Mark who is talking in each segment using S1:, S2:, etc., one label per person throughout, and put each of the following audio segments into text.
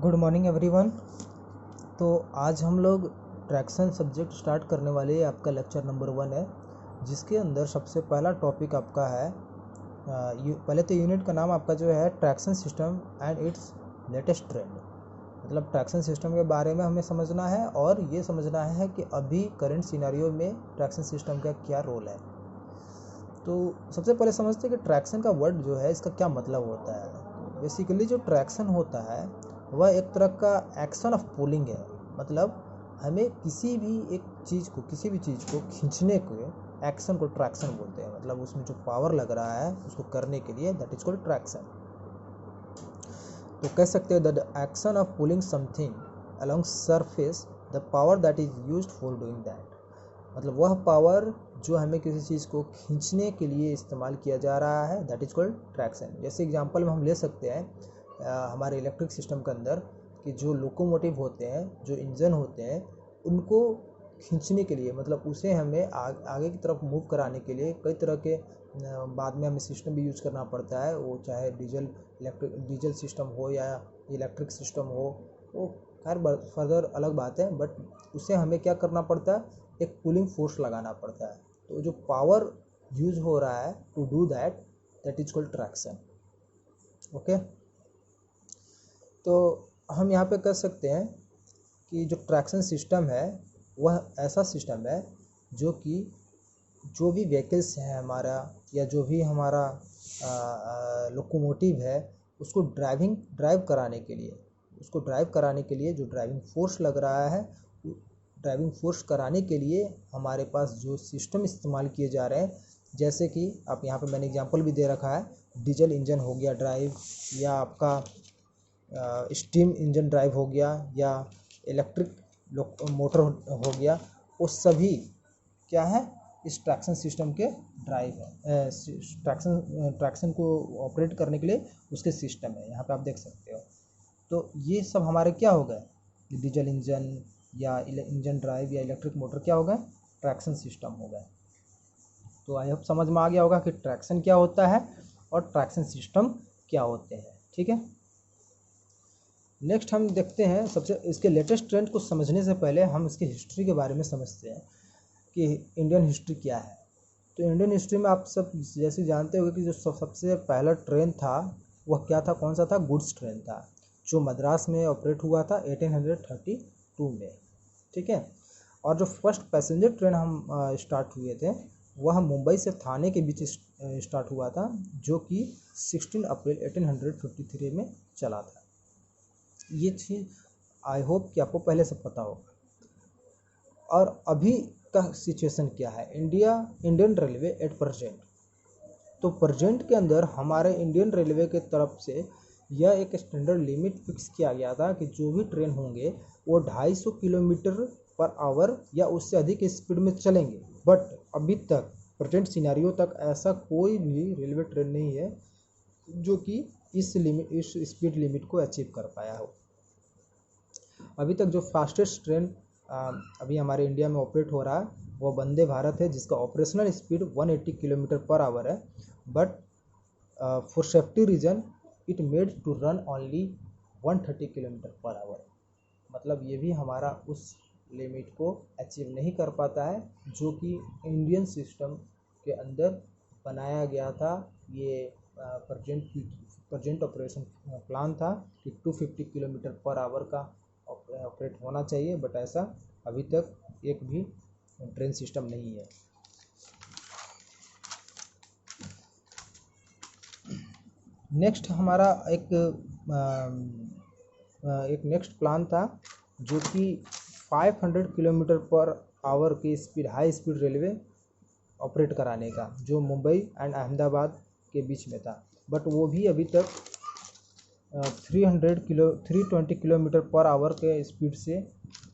S1: Good morning everyone. तो आज हम लोग ट्रैक्शन सब्जेक्ट स्टार्ट करने वाले हैं। आपका लेक्चर नंबर 1 है, जिसके अंदर सबसे पहला टॉपिक आपका है पहले तो यूनिट का नाम आपका जो है traction system and it's latest trend. मतलब ट्रैक्शन सिस्टम के बारे में हमें समझना है और ये समझना है कि अभी करंट सिनेरियो में ट्रैक्शन सिस्टम का क्या रोल है। तो सबसे पहले समझते हैं कि ट्रैक्शन का वर्ड जो है इसका क्या मतलब होता है। बेसिकली जो ट्रैक्शन होता है वह एक तरह का एक्शन ऑफ पुलिंग है। मतलब हमें किसी भी चीज़ को खींचने के एक्शन को ट्रैक्शन बोलते हैं। मतलब उसमें जो पावर लग रहा है उसको करने के लिए दैट इज कॉल्ड ट्रैक्शन। तो कह सकते हैं the action of pulling something along surface, the power that is used for doing that. मतलब वह पावर जो हमें किसी चीज़ को खींचने के लिए इस्तेमाल किया जा रहा है दैट इज कॉल्ड ट्रैक्शन। जैसे एग्जांपल में हम ले सकते हैं हमारे इलेक्ट्रिक सिस्टम के अंदर कि जो लोकोमोटिव होते हैं, जो इंजन होते हैं, उनको खींचने के लिए, मतलब उसे हमें आगे की तरफ मूव कराने के लिए कई तरह के बाद में हमें सिस्टम भी यूज करना पड़ता है। वो चाहे डीजल सिस्टम हो या इलेक्ट्रिक सिस्टम हो, वो खैर फर्दर अलग बात है, बट उसे हमें क्या करना पड़ता है, एक पुलिंग फोर्स लगाना पड़ता है। तो जो पावर यूज हो रहा है to do that is called traction. Okay, तो हम यहाँ पे कह सकते हैं कि जो ट्रैक्शन सिस्टम है वह ऐसा सिस्टम है जो कि जो भी व्हीकल्स है हमारा, या जो भी हमारा लोकोमोटिव है, उसको ड्राइव कराने के लिए जो ड्राइविंग फोर्स लग रहा है, ड्राइविंग फोर्स कराने के लिए हमारे पास जो सिस्टम इस्तेमाल किए जा रहे हैं, जैसे कि आप यहाँ पे मैंने एग्जांपल भी दे रखा है, डीजल इंजन हो गया ड्राइव, या आपका स्टीम इंजन ड्राइव हो गया, या इलेक्ट्रिक मोटर हो गया। वो सभी क्या है, इस ट्रैक्शन सिस्टम के ड्राइव है। ट्रैक्शन को ऑपरेट करने के लिए उसके सिस्टम है, यहाँ पे आप देख सकते हो। तो ये सब हमारे क्या हो गए, डीजल इंजन या इंजन ड्राइव या इलेक्ट्रिक मोटर क्या हो गए, ट्रैक्शन सिस्टम हो गए। तो आई होप समझ में आ गया होगा कि ट्रैक्शन क्या होता है और ट्रैक्शन सिस्टम क्या होते हैं। ठीक है, नेक्स्ट हम देखते हैं सबसे इसके लेटेस्ट ट्रेंड को समझने से पहले हम इसकी हिस्ट्री के बारे में समझते हैं कि इंडियन हिस्ट्री क्या है। तो इंडियन हिस्ट्री में आप सब जैसे जानते होंगे कि जो सबसे पहला ट्रेन था वह क्या था, कौन सा था, गुड्स ट्रेन था, जो मद्रास में ऑपरेट हुआ था 1832 में। ठीक है, और जो फर्स्ट पैसेंजर ट्रेन हम स्टार्ट हुए थे वह मुंबई से थाने के बीच स्टार्ट हुआ था, जो कि 16 अप्रैल 1853 में चला था। ये चीज़ आई होप कि आपको पहले से पता होगा। और अभी का सिचुएशन क्या है इंडियन रेलवे एट प्रेजेंट। तो प्रेजेंट के अंदर हमारे इंडियन रेलवे के तरफ से यह एक स्टैंडर्ड लिमिट फिक्स किया गया था कि जो भी ट्रेन होंगे वो 250 किलोमीटर पर आवर या उससे अधिक स्पीड में चलेंगे। बट अभी तक प्रेजेंट सिनेरियो तक ऐसा कोई भी रेलवे ट्रेन नहीं है जो कि इस स्पीड लिमिट को अचीव कर पाया हो। अभी तक जो फास्टेस्ट ट्रेन अभी हमारे इंडिया में ऑपरेट हो रहा है वो वंदे भारत है, जिसका operational speed 180 kilometre per hour है। But for safety reason it made to run only 130 kilometre per hour. मतलब ये भी हमारा उस लिमिट को अचीव नहीं कर पाता है जो कि इंडियन सिस्टम के अंदर बनाया गया था। ये प्रेजेंट ऑपरेशन प्लान था कि 250 किलोमीटर पर आवर का ऑपरेट होना चाहिए, बट ऐसा अभी तक एक भी ट्रेन सिस्टम नहीं है। नेक्स्ट हमारा एक नेक्स्ट प्लान था जो कि 500 किलोमीटर पर आवर की speed, high speed railway operate कराने का, जो मुंबई एंड अहमदाबाद के बीच में था। बट वो भी अभी तक 320 किलोमीटर पर आवर के स्पीड से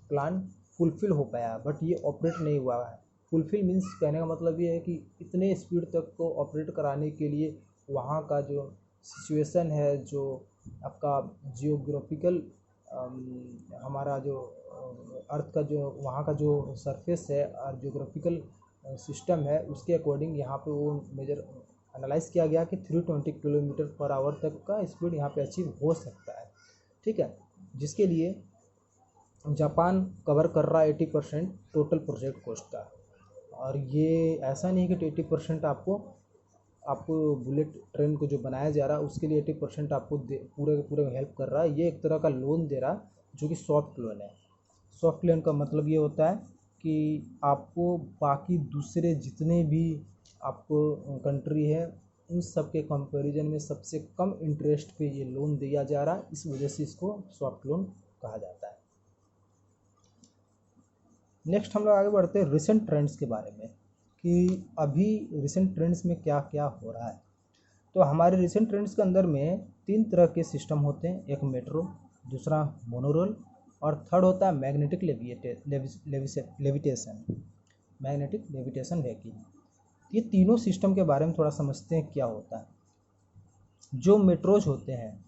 S1: प्लान फुलफिल हो पाया, बट ये ऑपरेट नहीं हुआ है। फुलफिल मीन्स कहने का मतलब ये है कि इतने स्पीड तक को ऑपरेट कराने के लिए वहाँ का जो सिचुएशन है, जो आपका जियोग्राफिकल हमारा जो अर्थ का जो वहाँ का जो सरफेस है और जियोग्राफिकल सिस्टम है, उसके अकॉर्डिंग यहाँ पे वो मेजर एनालाइज किया गया कि 320 किलोमीटर पर आवर तक का स्पीड यहाँ पे अचीव हो सकता है। ठीक है, जिसके लिए जापान कवर कर रहा है 80% टोटल प्रोजेक्ट कॉस्ट का। और ये ऐसा नहीं है कि 80% आपको बुलेट ट्रेन को जो बनाया जा रहा है उसके लिए 80% आपको पूरे हेल्प कर रहा है। ये एक तरह का लोन दे रहा जो कि सॉफ्ट लोन है। सॉफ्ट लोन का मतलब ये होता है कि आपको बाकी दूसरे जितने भी आपको कंट्री है उन सब के कंपैरिजन में सबसे कम इंटरेस्ट पे ये लोन दिया जा रहा है, इस वजह से इसको सॉफ्ट लोन कहा जाता है। नेक्स्ट हम लोग आगे बढ़ते हैं रिसेंट ट्रेंड्स के बारे में कि अभी रिसेंट ट्रेंड्स में क्या क्या हो रहा है। तो हमारे रिसेंट ट्रेंड्स के अंदर में 3 तरह के सिस्टम होते हैं, एक मेट्रो, दूसरा मोनोरेल और थर्ड होता है magnetic levitation, magnetic levitation vehicle. ये तीनों सिस्टम के बारे में थोड़ा समझते हैं क्या होता है। जो मेट्रोज होते हैं,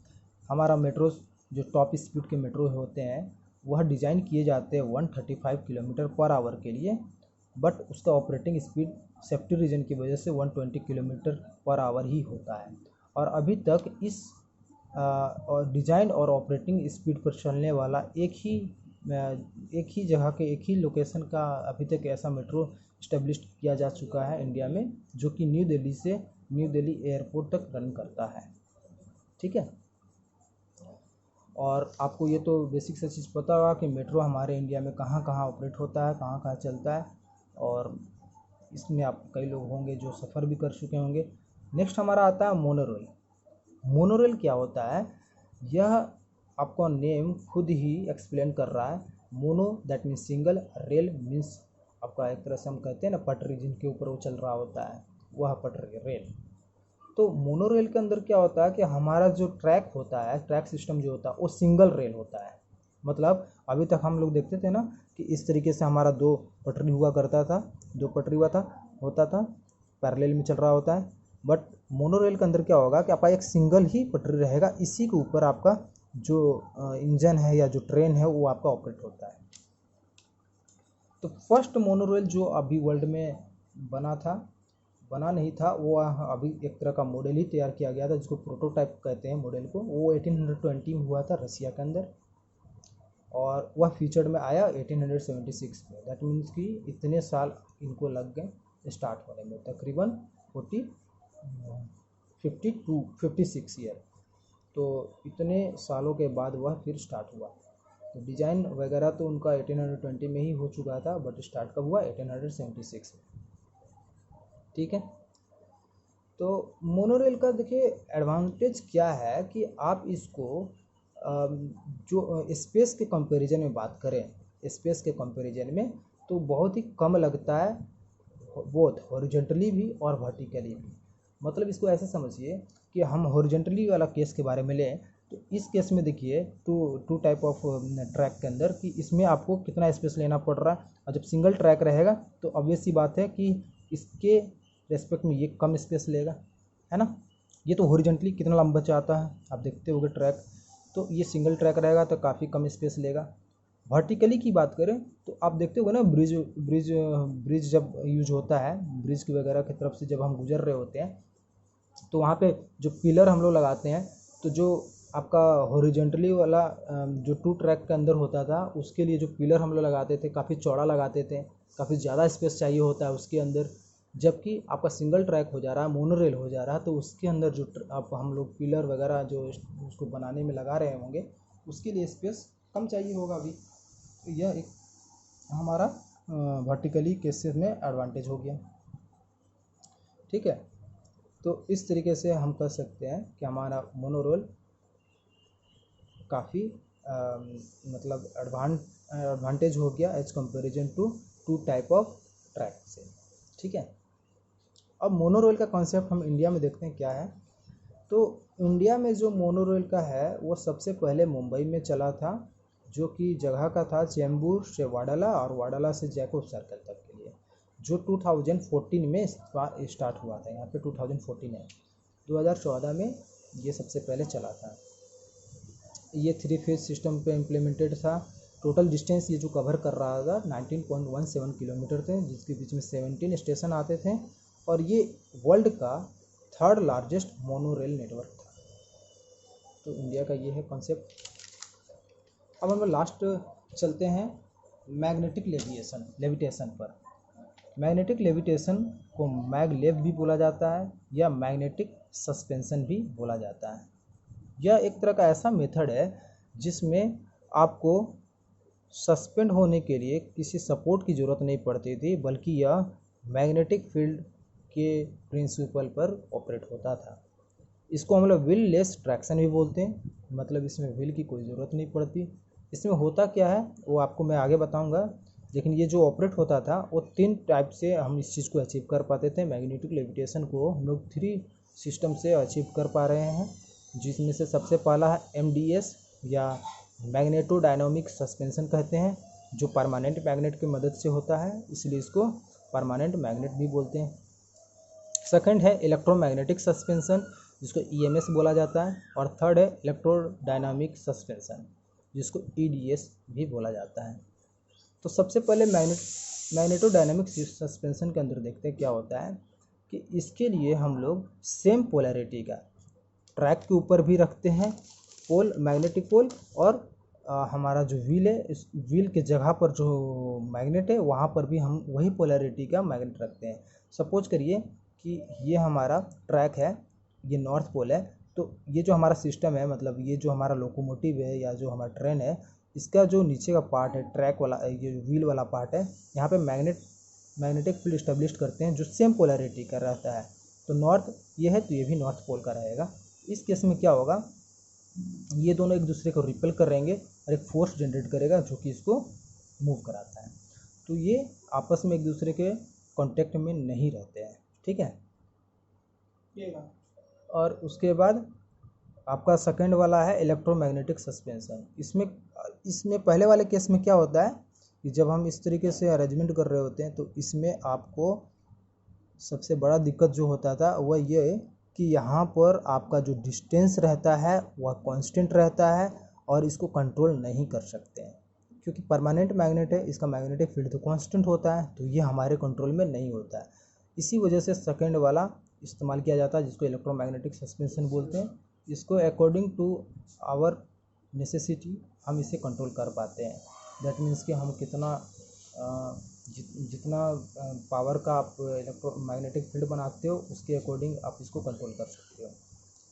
S1: हमारा मेट्रोज जो टॉप स्पीड के मेट्रो होते हैं वह डिज़ाइन किए जाते हैं 135 किलोमीटर पर आवर के लिए, बट उसका ऑपरेटिंग स्पीड सेफ्टी रीजन की वजह से 120 किलोमीटर पर आवर ही होता है। और अभी तक इस और डिज़ाइन और ऑपरेटिंग स्पीड पर चलने वाला एक ही जगह के एक ही लोकेशन का अभी तक ऐसा मेट्रो इस्टेब्लिश किया जा चुका है इंडिया में, जो कि न्यू दिल्ली से न्यू दिल्ली एयरपोर्ट तक रन करता है। ठीक है, और आपको ये तो बेसिक सा चीज़ पता होगा कि मेट्रो हमारे इंडिया में कहाँ कहाँ ऑपरेट होता है, कहाँ कहाँ चलता है, और इसमें आप कई लोग होंगे जो सफ़र भी कर चुके होंगे। नेक्स्ट हमारा आता है मोनोरेल। मोनोरेल क्या होता है, यह आपका नेम खुद ही एक्सप्लेन कर रहा है। Mono that means single, rail means आपका एक तरह से हम कहते हैं ना पटरी जिनके ऊपर वो चल रहा होता है, वह पटरी रेल। तो मोनोरेल के अंदर क्या होता है कि हमारा जो ट्रैक होता है, ट्रैक सिस्टम जो होता है वो सिंगल रेल होता है। मतलब अभी तक हम लोग देखते थे ना कि इस तरीके से हमारा 2 पटरी हुआ करता था, 2 पटरी होता था पैरेलल में चल रहा होता है। बट मोनोरेल के अंदर क्या होगा कि आपका एक सिंगल ही पटरी रहेगा, इसी के ऊपर आपका जो इंजन है या जो ट्रेन है वो आपका ऑपरेट होता है। तो फर्स्ट मोनोरेल जो अभी वर्ल्ड में बना नहीं था, वो अभी एक तरह का मॉडल ही तैयार किया गया था जिसको प्रोटोटाइप कहते हैं मॉडल को। वो 1820 में हुआ था रसिया के अंदर, और वह फीचर्ड में आया 1876 में। दैट मीन्स कि इतने साल इनको लग गए स्टार्ट होने में, तकरीबन 56 ईयर। तो इतने सालों के बाद वह फिर स्टार्ट हुआ। तो डिज़ाइन वगैरह तो उनका 1820 में ही हो चुका था, बट स्टार्ट कब हुआ, 1876 में। ठीक है, तो मोनोरेल का देखिए एडवांटेज क्या है कि आप इसको जो स्पेस के कंपैरिजन में बात करें, स्पेस के कंपैरिजन में तो बहुत ही कम लगता है, बोथ हॉरिजॉन्टली भी और वर्टिकली भी। मतलब इसको ऐसे समझिए कि हम हॉरिजॉन्टली वाला केस के बारे में लें तो इस केस में देखिए टू टाइप ऑफ ट्रैक के अंदर कि इसमें आपको कितना स्पेस लेना पड़ रहा है। और जब सिंगल ट्रैक रहेगा तो ऑब्वियस सी बात है कि इसके रेस्पेक्ट में ये कम स्पेस लेगा, है ना। ये तो हॉरिजॉन्टली कितना लंबा चाहता है आप देखते होंगे ट्रैक, तो ये सिंगल ट्रैक रहेगा तो काफ़ी कम स्पेस लेगा। वर्टिकली की बात करें तो आप देखते होंगे ना ब्रिज जब यूज होता है, ब्रिज की वगैरह की तरफ से जब हम गुजर रहे होते हैं तो वहाँ पे जो पिलर हम लोग लगाते हैं, तो जो आपका हॉरिजॉन्टली वाला जो 2 ट्रैक के अंदर होता था उसके लिए जो पिलर हम लोग लगाते थे काफ़ी चौड़ा लगाते थे, काफ़ी ज़्यादा स्पेस चाहिए होता है उसके अंदर। जबकि आपका सिंगल ट्रैक हो जा रहा है, मोनोरेल हो जा रहा है, तो उसके अंदर जो आप हम लोग पिलर वगैरह जो उसको बनाने में लगा रहे होंगे उसके लिए स्पेस कम चाहिए होगा अभी। तो यह एक हमारा वर्टिकली केसेस में एडवांटेज हो गया। ठीक है, तो इस तरीके से हम कह सकते हैं कि हमारा मोनोरेल काफ़ी मतलब एडवांटेज हो गया as comparison to 2 type of track से। ठीक है, अब मोनोरेल का कॉन्सेप्ट हम इंडिया में देखते हैं क्या है। तो इंडिया में जो मोनोरेल का है वो सबसे पहले मुंबई में चला था, जो कि जगह का था चेंबूर से वाडाला और वाडाला से जैकोब सर्कल तक के लिए, जो 2014 में स्टार्ट हुआ था। यहाँ पे 2014 है, 2014 में ये सबसे पहले चला था। ये 3 फेज सिस्टम पे इम्प्लीमेंटेड था। टोटल डिस्टेंस ये जो कवर कर रहा था 19.17 किलोमीटर थे, जिसके बीच में 17 स्टेशन आते थे, और ये वर्ल्ड का 3rd लार्जेस्ट मोनोरेल नेटवर्क था। तो इंडिया का ये है कॉन्सेप्ट। अब हम लास्ट चलते हैं मैग्नेटिक लेविटेशन पर। मैग्नेटिक लेविटेशन को मैगलेव भी बोला जाता है या मैग्नेटिक सस्पेंशन भी बोला जाता है। यह एक तरह का ऐसा मेथड है जिसमें आपको सस्पेंड होने के लिए किसी सपोर्ट की ज़रूरत नहीं पड़ती थी, बल्कि यह मैग्नेटिक फील्ड के प्रिंसिपल पर ऑपरेट होता था। इसको हम लोग व्हील लेस ट्रैक्शन भी बोलते हैं, मतलब इसमें व्हील की कोई ज़रूरत नहीं पड़ती। इसमें होता क्या है वो आपको मैं आगे बताऊंगा, लेकिन ये जो ऑपरेट होता था वो 3 टाइप से हम इस चीज़ को अचीव कर पाते थे। मैग्नेटिक लेविटेशन को हम लोग 3 सिस्टम से अचीव कर पा रहे हैं, जिसमें से सबसे पहला है MDS या मैग्नेटो डायनामिक सस्पेंशन कहते हैं, जो परमानेंट मैग्नेट की मदद से होता है, इसलिए इसको परमानेंट मैग्नेट भी बोलते हैं। सेकंड है इलेक्ट्रोमैग्नेटिक सस्पेंशन, जिसको EMS बोला जाता है, और थर्ड है इलेक्ट्रोडायनामिक सस्पेंशन, जिसको EDS भी बोला जाता है। तो सबसे पहले मैग्नेटोडायनामिक सस्पेंशन के अंदर देखते हैं क्या होता है कि इसके लिए हम लोग सेम पोलैरिटी का ट्रैक के ऊपर भी रखते हैं पोल, मैग्नेटिक पोल, और हमारा जो व्हील है इस व्हील के जगह पर जो मैग्नेट है वहाँ पर भी हम वही पोलैरिटी का मैग्नेट रखते हैं। सपोज करिए कि ये हमारा ट्रैक है, ये नॉर्थ पोल है, तो ये जो हमारा सिस्टम है, मतलब ये जो हमारा लोकोमोटिव है या जो हमारा ट्रेन है, इसका जो नीचे का पार्ट है ट्रैक वाला, ये व्हील वाला पार्ट है, यहाँ पे मैग्नेटिक फील्ड इस्टेब्लिश करते हैं जो सेम पोलैरिटी का रहता है। तो नॉर्थ ये है तो ये भी नॉर्थ पोल का रहेगा। इस केस में क्या होगा, ये दोनों एक दूसरे को रिपेल करेंगे और एक फोर्स जनरेट करेगा जो कि इसको मूव कराता है। तो ये आपस में एक दूसरे के कांटेक्ट में नहीं रहते हैं, ठीक है। और उसके बाद आपका सेकंड वाला है इलेक्ट्रोमैग्नेटिक सस्पेंशन। इसमें पहले वाले केस में क्या होता है कि जब हम इस तरीके से अरेंजमेंट कर रहे होते हैं तो इसमें आपको सबसे बड़ा दिक्कत जो होता था वह ये कि यहाँ पर आपका जो डिस्टेंस रहता है वह कांस्टेंट रहता है और इसको कंट्रोल नहीं कर सकते हैं, क्योंकि परमानेंट मैग्नेट है, इसका मैग्नेटिक फील्ड तो कांस्टेंट होता है, तो ये हमारे कंट्रोल में नहीं होता है। इसी वजह से सेकंड वाला इस्तेमाल किया जाता है, जिसको इलेक्ट्रोमैग्नेटिक सस्पेंशन बोलते हैं। इसको अकॉर्डिंग टू आवर नेसेसिटी हम इसे कंट्रोल कर पाते हैं। दैट मीन्स कि हम कितना जितना पावर का आप इलेक्ट्रोमैग्नेटिक फील्ड बनाते हो उसके अकॉर्डिंग आप इसको कंट्रोल कर सकते हो।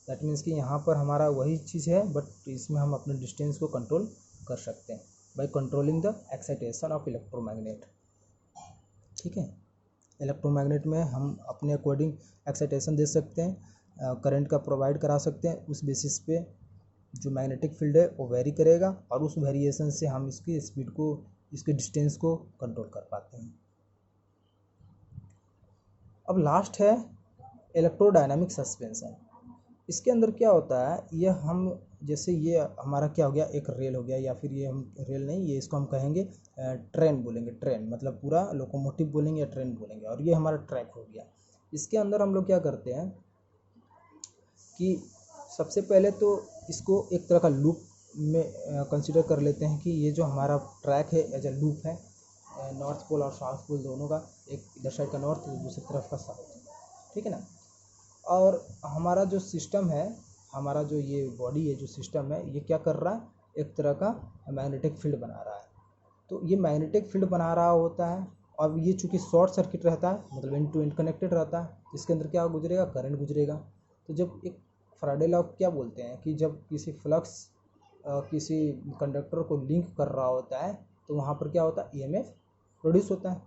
S1: दैट मीन्स कि यहाँ पर हमारा वही चीज़ है, बट इसमें हम अपने डिस्टेंस को कंट्रोल कर सकते हैं by controlling the excitation of electromagnet, ठीक है। इलेक्ट्रोमैग्नेट में हम अपने अकॉर्डिंग एक्साइटेशन दे सकते हैं, करंट का प्रोवाइड करा सकते हैं। उस बेसिस पे जो मैग्नेटिक फील्ड है वो वेरी करेगा और उस वेरिएशन से हम इसकी स्पीड को, इसके डिस्टेंस को कंट्रोल कर पाते हैं। अब लास्ट है इलेक्ट्रोडायनामिक सस्पेंशन। इसके अंदर क्या होता है, यह हम जैसे ये हमारा क्या हो गया, एक रेल हो गया, या फिर ये हम रेल नहीं, ये इसको हम कहेंगे ट्रेन बोलेंगे, ट्रेन मतलब पूरा लोकोमोटिव बोलेंगे या ट्रेन बोलेंगे, और ये हमारा ट्रैक हो गया। इसके अंदर हम लोग क्या करते हैं कि सबसे पहले तो इसको एक तरह का लूप में कंसिडर कर लेते हैं कि ये जो हमारा ट्रैक है एज अ लूप है, नॉर्थ पोल और साउथ पोल दोनों का, एक इधर साइड का नॉर्थ दूसरी तरफ का साउथ, ठीक है ना। और हमारा जो सिस्टम है, हमारा जो ये बॉडी है, जो सिस्टम है, ये क्या कर रहा है, एक तरह का मैग्नेटिक फील्ड बना रहा है। तो ये मैग्नेटिक फील्ड बना रहा होता है, और ये चूँकि शॉर्ट सर्किट रहता है, मतलब एंड टू एंड कनेक्टेड रहता है, इसके अंदर क्या गुजरेगा, करंट गुजरेगा। तो जब एक फैराडे लॉ क्या बोलते हैं कि जब किसी फ्लक्स किसी कंडक्टर को लिंक कर रहा होता है तो वहाँ पर क्या होता है, EMF प्रोड्यूस होता है।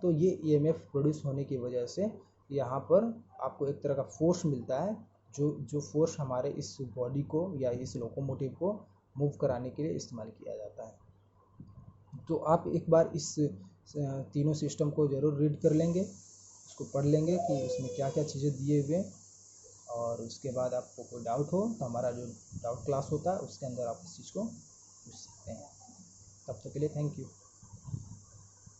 S1: तो ये EMF प्रोड्यूस होने की वजह से यहाँ पर आपको एक तरह का फोर्स मिलता है, जो फोर्स हमारे इस बॉडी को या इस लोकोमोटिव को मूव कराने के लिए इस्तेमाल किया जाता है। तो आप एक बार इस तीनों सिस्टम को ज़रूर रीड कर लेंगे, उसको पढ़ लेंगे कि इसमें क्या क्या चीज़ें दिए हुए हैं, और उसके बाद आपको कोई डाउट हो तो हमारा जो डाउट क्लास होता है उसके अंदर आप इस चीज़ को पूछ सकते हैं। तब तक के लिए थैंक यू।